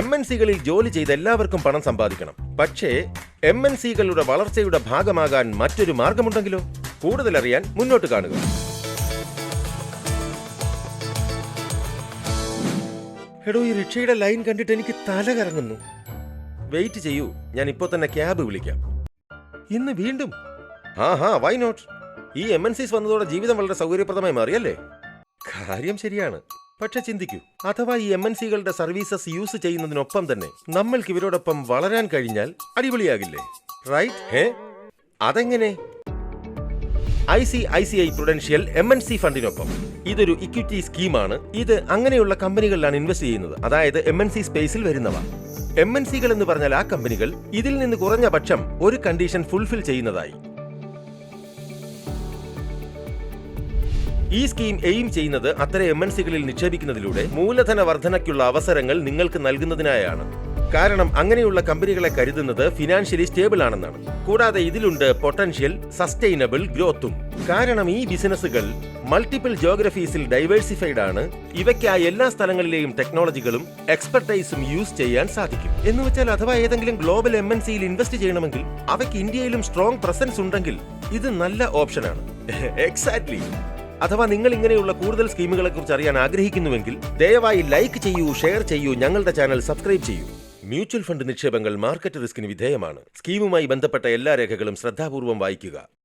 MNC-കളിൽ ജോലി ചെയ്ത് എല്ലാവർക്കും പണം സമ്പാദിക്കണം. പക്ഷേ MNC-കളുടെ വളർച്ചയുടെ ഭാഗമാകാൻ മറ്റൊരു മാർഗമുണ്ടെങ്കിലോ? കൂടുതലറിയാൻ മുന്നോട്ട് കാണുക. എടോ, ഈ റിക്ഷയുടെ ലൈൻ കണ്ടിട്ട് എനിക്ക് തല കറങ്ങുന്നു. വെയിറ്റ് ചെയ്യൂ, ഞാൻ ഇപ്പോൾ തന്നെ ക്യാബ് വിളിക്കാം. ഇന്ന് വീണ്ടും? Why not? ഈ MNCs വന്നതോടെ ജീവിതം വളരെ സൗകര്യപ്രദമായി മാറിയല്ലേ? കാര്യം ശരിയാണ്. പക്ഷെ ചിന്തിക്കൂ, അഥവാ ഈ MNC-കളുടെ സർവീസസ് യൂസ് ചെയ്യുന്നതിനൊപ്പം തന്നെ നമ്മൾക്ക് ഇവരോടൊപ്പം വളരാൻ കഴിഞ്ഞാൽ അടിപൊളിയാകില്ലേ? റൈറ്റ്? അതെങ്ങനെ? ICICI Prudential MNC ഫണ്ടിനൊപ്പം. ഇതൊരു ഇക്വിറ്റി സ്കീമാണ്. ഇത് അങ്ങനെയുള്ള കമ്പനികളിലാണ് ഇൻവെസ്റ്റ് ചെയ്യുന്നത്, അതായത് MNC സ്പേസിൽ വരുന്നവ. MNC-കൾ എന്ന് പറഞ്ഞാൽ ആ കമ്പനികൾ ഇതിൽ നിന്ന് കുറഞ്ഞ പക്ഷം ഒരു കണ്ടീഷൻ ഫുൾഫിൽ ചെയ്യുന്നതായി. ഈ സ്കീം എയിം ചെയ്യുന്നത് അത്തരം MNC-കളിൽ നിക്ഷേപിക്കുന്നതിലൂടെ മൂലധന വർധനയ്ക്കുള്ള അവസരങ്ങൾ നിങ്ങൾക്ക് നൽകുന്നതിനായാണ്. കാരണം അങ്ങനെയുള്ള കമ്പനികളെ കരുതുന്നത് ഫിനാൻഷ്യലി സ്റ്റേബിൾ ആണെന്നാണ്. കൂടാതെ ഇതിലുണ്ട് പൊട്ടൻഷ്യൽ സസ്റ്റൈനബിൾ ഗ്രോത്തും. കാരണം ഈ ബിസിനസ്സുകൾ മൾട്ടിപ്പിൾ ജോഗ്രഫീസിൽ ഡൈവേഴ്സിഫൈഡ് ആണ്. ഇവയ്ക്കായി എല്ലാ സ്ഥലങ്ങളിലെയും ടെക്നോളജികളും എക്സ്പെർട്ടൈസും യൂസ് ചെയ്യാൻ സാധിക്കും. എന്ന് വെച്ചാൽ അഥവാ ഏതെങ്കിലും ഗ്ലോബൽ MNC-യിൽ ഇൻവെസ്റ്റ് ചെയ്യണമെങ്കിൽ അവയ്ക്ക് ഇന്ത്യയിലും സ്ട്രോങ് പ്രസൻസ് ഉണ്ടെങ്കിൽ ഇത് നല്ല ഓപ്ഷനാണ്. എക്സാക്ട്ലി. അഥവാ നിങ്ങൾ ഇങ്ങനെയുള്ള കൂടുതൽ സ്കീമുകളെ കുറിച്ച് അറിയാൻ ആഗ്രഹിക്കുന്നുവെങ്കിൽ ദയവായി ലൈക്ക് ചെയ്യൂ, ഷെയർ ചെയ്യൂ, ഞങ്ങളുടെ ചാനൽ സബ്സ്ക്രൈബ് ചെയ്യൂ. മ്യൂച്വൽ ഫണ്ട് നിക്ഷേപങ്ങൾ മാർക്കറ്റ് റിസ്കിന് വിധേയമാണ്. സ്കീമുമായി ബന്ധപ്പെട്ട എല്ലാ രേഖകളും ശ്രദ്ധാപൂർവം വായിക്കുക.